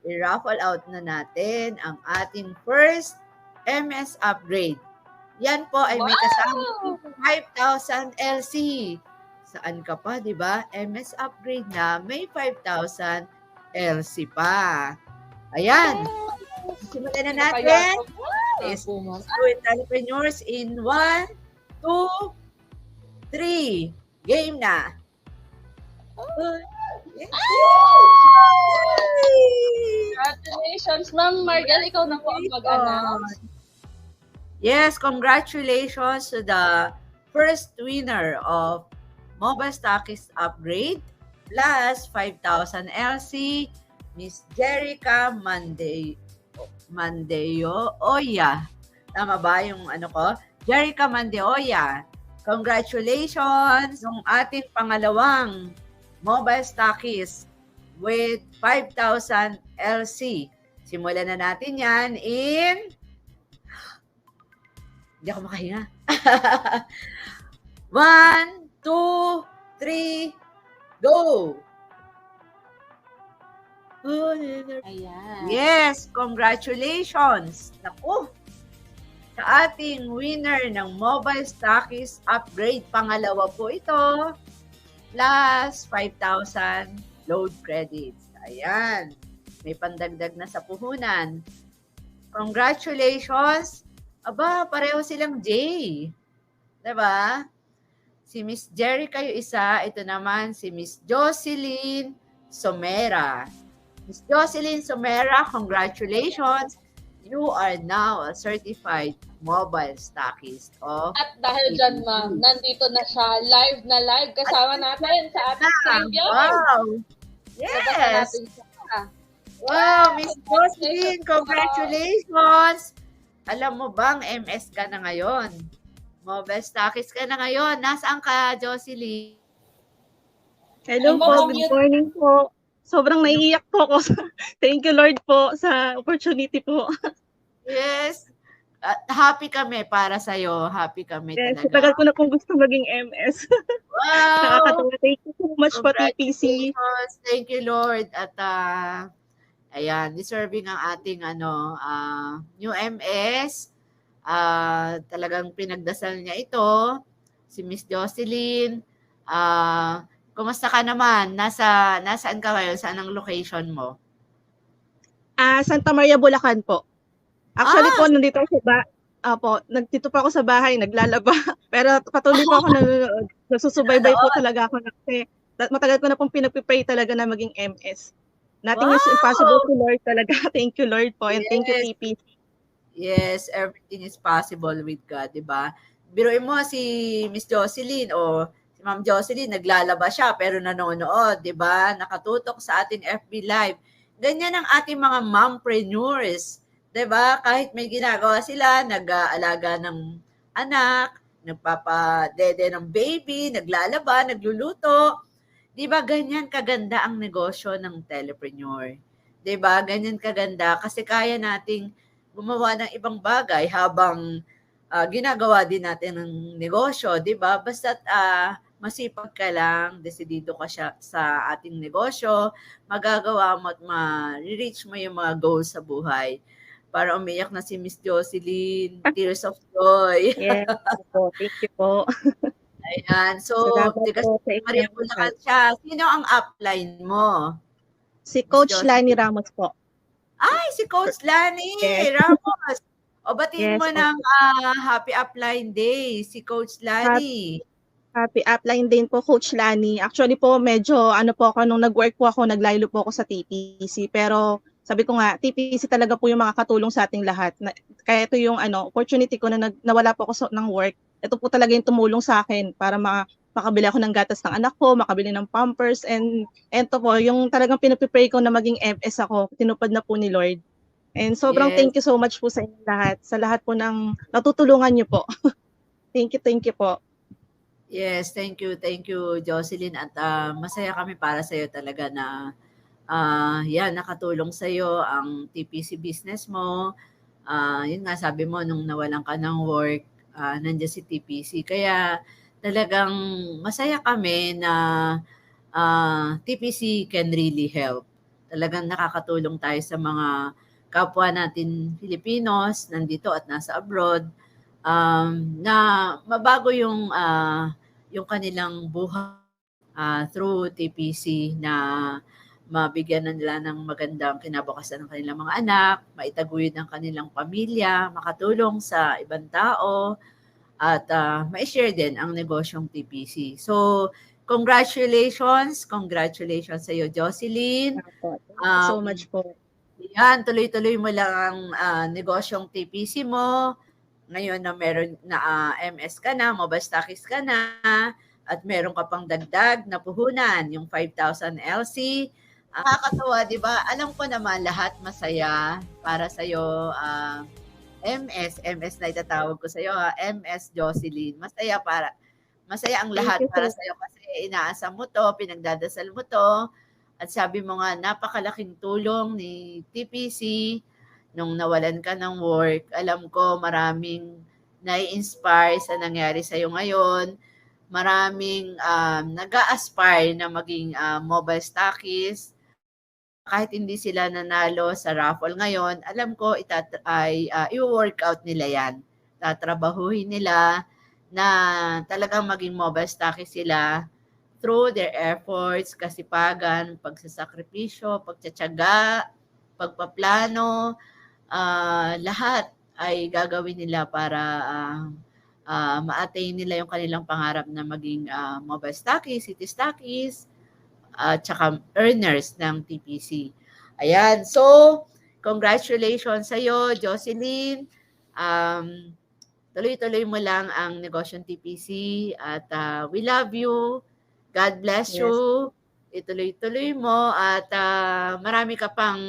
i-raffle out na natin ang ating first MS upgrade. Yan po ay may kasama 5,000 LC. Saan ka pa, di ba? MS upgrade na, may 5,000 LC pa. Ayan. Simulan na natin. Is entrepreneurs in 1, 2, 3. Game na. Congratulations, Ma'am Margel. Ikaw na po ang mag-announce. Yes, congratulations to the first winner of Mobile Stockist Upgrade plus 5,000 LC, Miss Jerica Mandeoya. Tama ba yung ano ko? Jerica Mandeoya. Congratulations yung ating pangalawang Mobile Stockist with 5,000 LC. Simulan na natin yan in... Hindi ako makahinga. 1, 2, 3, go! Ayan. Yes, congratulations! Naku! Sa ating winner ng Mobile Stockist Upgrade, pangalawa po ito, plus 5,000 load credits. Ayan. May pandagdag na sa puhunan. Congratulations! Aba, pareho silang J. Diba? Si Miss Jerica yung isa, ito naman si Miss Jocelyn Somera. Miss Jocelyn Somera, congratulations! You are now a certified mobile stockist of At dahil dyan, ma'am, nandito na siya, live na live, kasama natin sa ating studio. Wow! Sabata Yes! natin siya. Wow, Miss Jocelyn, congratulations! Alam mo bang MS ka na ngayon? Mobile stockist ka na ngayon. Nasaan ka, Jocelyn? Hello po, good morning po. Sobrang naiiyak po ako. Thank you, Lord po, sa opportunity po. Yes. Happy kami para sa'yo. Happy kami Yes, talaga. tagal ko na pong gusto maging MS. Wow! Nakakatawa. Thank you so much po, TPC. Congratulations. Thank you, Lord. At ayan, deserving ang ating new MS. Talagang pinagdasal niya ito. Si Miss Jocelyn. Kumusta ka naman? Nasaan ka ngayon? Saan ang location mo? Santa Maria, Bulacan po. Actually po, nandito nandito pa ako sa bahay, naglalaba. Pero patuloy po ako nanonood. Nasusubaybay po talaga ako kasi matagal ko na pong pinag-pray talaga na maging MS. Nothing is impossible to Lord talaga. Thank you, Lord po. And thank you, TP. Yes, everything is possible with God, di ba? Biruin mo si Miss Jocelyn o si Ma'am Jocelyn, naglalaba siya pero nanonood, di ba? Nakatutok sa ating FB Live. Ganyan ang ating mga mompreneurs, di ba? Kahit may ginagawa sila, nag-aalaga ng anak, nagpapadede ng baby, naglalaba, nagluluto. Di ba ganyan kaganda ang negosyo ng telepreneur? Di ba? Ganyan kaganda kasi kaya nating gumawa ng ibang bagay habang ginagawa din natin ng negosyo, di ba? Basta't masipag ka lang, desidido ka siya sa ating negosyo, magagawa mo at ma-reach mo yung mga goals sa buhay. Para umiyak na si Miss Jocelyn, tears of joy. Yes po, thank you po. Ayan. So, tigas Maria Bulacan siya. Sino ang upline mo? Si Coach Lani Ramos po. Ay, si Coach Lani Ramos. O, batiin mo ng happy upline day, si Coach Lani. Happy upline din po, Coach Lani. Actually po, medyo po ako, nung nag-work po ako, naglaylo po ako sa TPC. Pero sabi ko nga, TPC talaga po yung makakatulong sa ating lahat. Kaya ito yung opportunity ko na nawala po ako ng work. Ito po talaga yung tumulong sa akin para makabili ako ng gatas ng anak ko, makabili ng pampers, and ito po, yung talagang pinapipray ko na maging MS ako, tinupad na po ni Lord. And sobrang thank you so much po sa inyo lahat, sa lahat po ng natutulungan niyo po. Thank you po. Yes, thank you, Jocelyn. At masaya kami para sa iyo talaga na nakatulong sa iyo ang TPC business mo. Yun nga, sabi mo, nung nawalan ka ng work, nandiyan si TPC. Kaya talagang masaya kami na TPC can really help. talagang nakakatulong tayo sa mga kapwa natin Filipinos nandito at nasa abroad, na mabago yung kanilang buhay through TPC, na mabigyan na nila ng magandang kinabukasan ng kanilang mga anak, maitaguyod ang kanilang pamilya, makatulong sa ibang tao, at ma-share din ang negosyong TPC. So, congratulations sa iyo, Jocelyn. Thank you so much po. Yan, tuloy-tuloy mo lang ang negosyong TPC mo. Ngayon na meron na MS ka na, mobile stockist ka na, at meron ka pang dagdag na puhunan, yung 5,000 LC. Nakakatuwa, di ba? Alam ko naman lahat masaya para sa'yo, MS na itatawag ko sa'yo, MS Jocelyn. Masaya ang lahat para sa'yo kasi inaasa mo to, pinagdadasal mo to, at sabi mo nga, napakalaking tulong ni TPC nung nawalan ka ng work. Alam ko maraming nai-inspire sa nangyari sa'yo ngayon. Maraming nag-a-aspire na maging mobile stockist. Kahit hindi sila nanalo sa raffle ngayon, alam ko i-workout nila yan. Tatrabahuhin nila na talagang maging mobile stockist sila through their efforts, kasipagan, pagsasakripisyo, pagtsatsaga, pagpaplano, lahat ay gagawin nila para ma-attain nila yung kanilang pangarap na maging mobile stockist, city stockist, at saka earners ng TPC. Ayan. So, congratulations sa iyo, Jocelyn. Tuloy-tuloy mo lang ang negosyong TPC at we love you. God bless you. Ituloy-tuloy mo at marami ka pang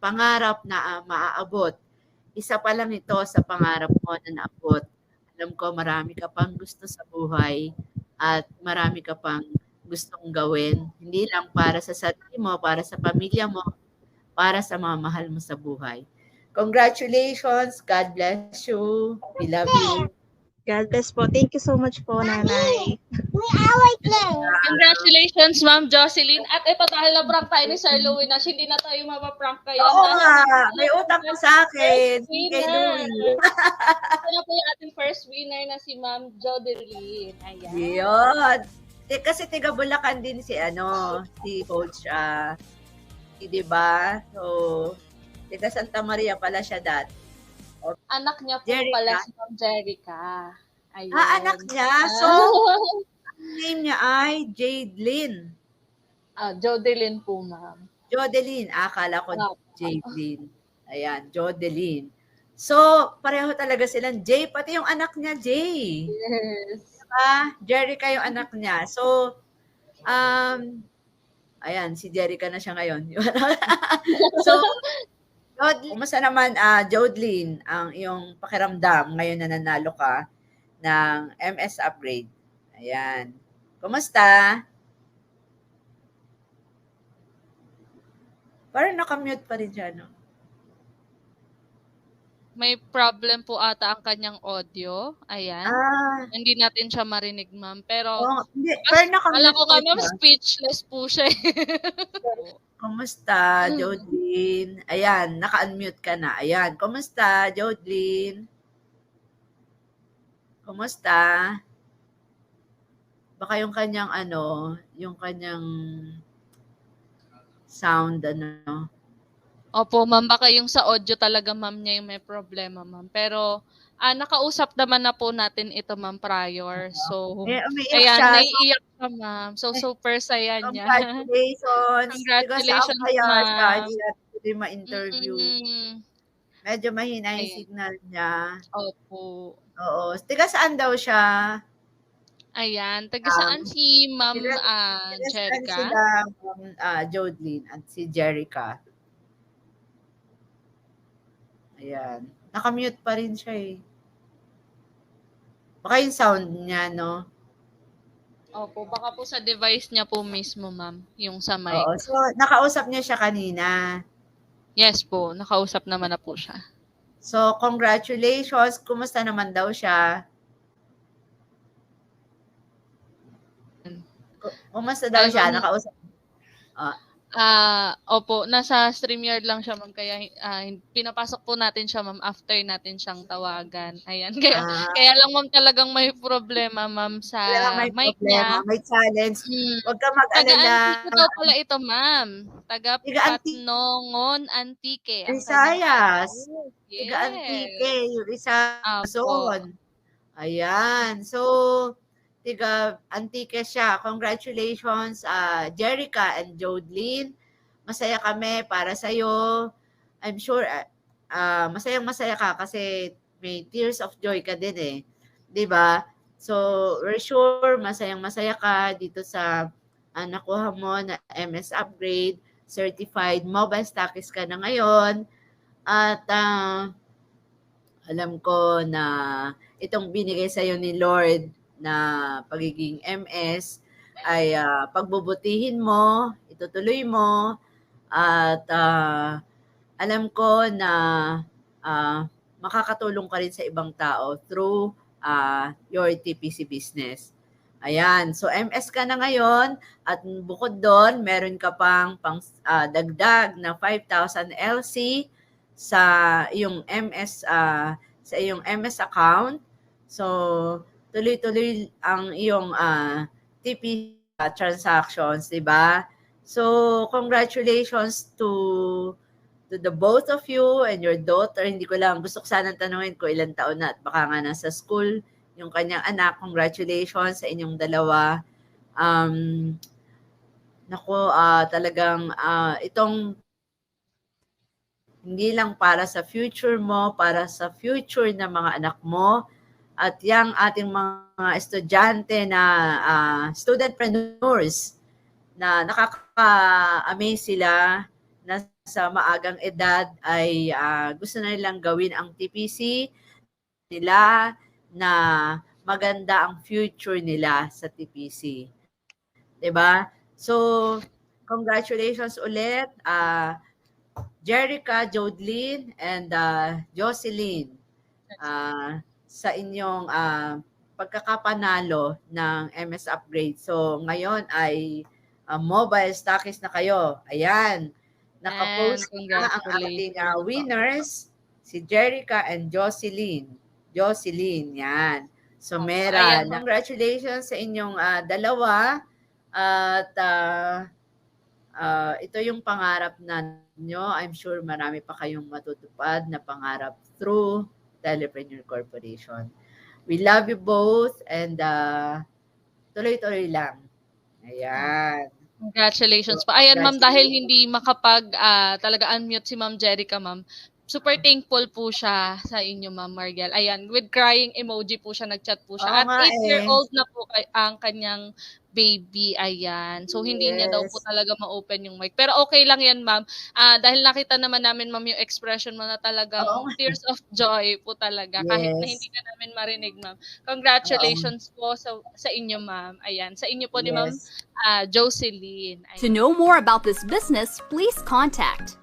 pangarap na maaabot. Isa pa lang ito sa pangarap mo na naabot. Alam ko marami ka pang gusto sa buhay at marami ka pang gustong gawin. Hindi lang para sa sarili mo, para sa pamilya mo, para sa mga mahal mo sa buhay. Congratulations. God bless you. We love you. God bless po. Thank you so much po, Nanay. Congratulations, Ma'am Jocelyn. At ito, dahil na-prank tayo ni Sir Louie, hindi na tayo mapaprank kayo. Oo nga. May utang ko sa akin. Kay Louie. Ito na po yung ating first winner na si Ma'am Jodeline. Ayan. Yun. Kasi tiga Bulacan din si Coach, di ba? So, tiga Santa Maria pala siya dati. Anak niya po Jerica. pala si Ma'am Jerica. Ayun. Anak niya? So, name niya ay Jadelyn. Jodeline po, Ma'am. Jodeline. Akala ko Jadelyn. Ayan, Jodeline. So, pareho talaga silang J. Pati yung anak niya, J. Yes. Jerica yung anak niya. So, ayan, si Jerica na siya ngayon. So, kumusta naman, Jodeline, ang iyong pakiramdam ngayon na nanalo ka ng MS upgrade? Ayan. Kumusta? Parang nakamute pa rin siya, no? May problem po ata ang kanyang audio. Ayan. Hindi natin siya marinig, Ma'am. Pero, hindi, pero nakamute alam ko pa Ma'am, siya. speechless po siya. Kumusta, Jodeline? Ayan, naka-unmute ka na. Ayan, kumusta, Jodeline? Kumusta? Baka yung kanyang sound, Opo, Ma'am. Baka yung sa audio talaga, Ma'am, niya yung may problema, Ma'am. Pero, nakausap naman na po natin ito, Ma'am, prior. So, ayan, naiiyak siya, Ma'am. So, super saya niya. Congratulations. Congratulations, Ma'am. Ma'am. Hindi ma-interview. Medyo mahina yung signal niya. Opo. Oo. Tiga saan daw siya? Ayan. Taga saan si Ma'am Jerica? Sila, Jodeline at si Jerica. Ayan. Nakamute pa rin siya eh. Baka yung sound niya, no? Opo, baka po sa device niya po mismo, Ma'am. Yung sa mic. Oo. So, nakausap niya siya kanina. Yes po. Nakausap naman na po siya. So, congratulations. Kumusta naman daw siya? Kumusta daw siya? Nakausap. Opo, nasa StreamYard lang siya, ma'am, kaya pinapasok po natin siya, ma'am, after natin siyang tawagan. Ayan, kaya lang, ma'am, talagang may problema, ma'am, sa Talagang may mic problema, niya. may challenge. Huwag ka mag-alala. Taga-Antique daw pala ito, ma'am. Taga Tiga-Antique, Patnongon, Antique ang kanyang Visayas. address. Tiga-Antique, Yes. yung isa Opo. Luzon. Ayan. So, tiga-Antique siya. Congratulations, Jerica and Jodeline. Masaya kami para sa'yo. I'm sure, masayang-masaya ka kasi may tears of joy ka din eh. 'Di ba? So, we're sure masayang-masaya ka dito sa nakuha mo na MS Upgrade, certified mobile stockist ka na ngayon. At alam ko na itong binigay sa'yo ni Lord na pagiging MS ay pagbubutihin mo, itutuloy mo, at alam ko na makakatulong ka rin sa ibang tao through your TPC business. Ayan. So, MS ka na ngayon at bukod doon, meron ka pang dagdag na 5,000 LC sa iyong MS sa iyong MS account. So, tuloy-tuloy ang iyong TPC transactions, 'di ba? So, congratulations to the both of you and your daughter. Hindi ko lang, gusto ko sanang tanungin ko ilang taon na at baka nga nasa school yung kanyang anak. Congratulations sa inyong dalawa. Talagang itong hindi lang para sa future mo, para sa future ng mga anak mo, at yung ating mga estudyante na studentpreneurs na nakaka-amaze sila na sa maagang edad ay gusto na nilang gawin ang TPC nila na maganda ang future nila sa TPC. 'Di ba? So, congratulations ulit, Jerica, Jodeline, and Jocelyn sa inyong pagkakapanalo ng MS Upgrade. So, ngayon ay mobile stockist na kayo. Ayan. Nakapost na ang ating winners, si Jerica and Jocelyn. Jocelyn, yan. So, Mera, congratulations sa inyong dalawa. At ito yung pangarap ninyo. I'm sure marami pa kayong matutupad na pangarap through Telepreneur Corporation. We love you both and tuloy-tuloy lang. Ayan. Congratulations pa. Ayan, ma'am, dahil hindi talaga unmute si Ma'am Jerica, ma'am. Super thankful po siya sa inyo, Ma'am Mariel. Ayan, with crying emoji po siya, nag-chat po siya. At 8-year-old na po ang kanyang baby. Ayan. So, hindi niya daw po talaga ma-open yung mic. Pero okay lang yan, ma'am. Dahil nakita naman namin, ma'am, yung expression mo na talagang tears of joy po talaga. Kahit na hindi ka namin marinig, ma'am. Congratulations po sa inyo, ma'am. Ayan. Sa inyo po ni Ma'am Jocelyn. To know more about this business, please contact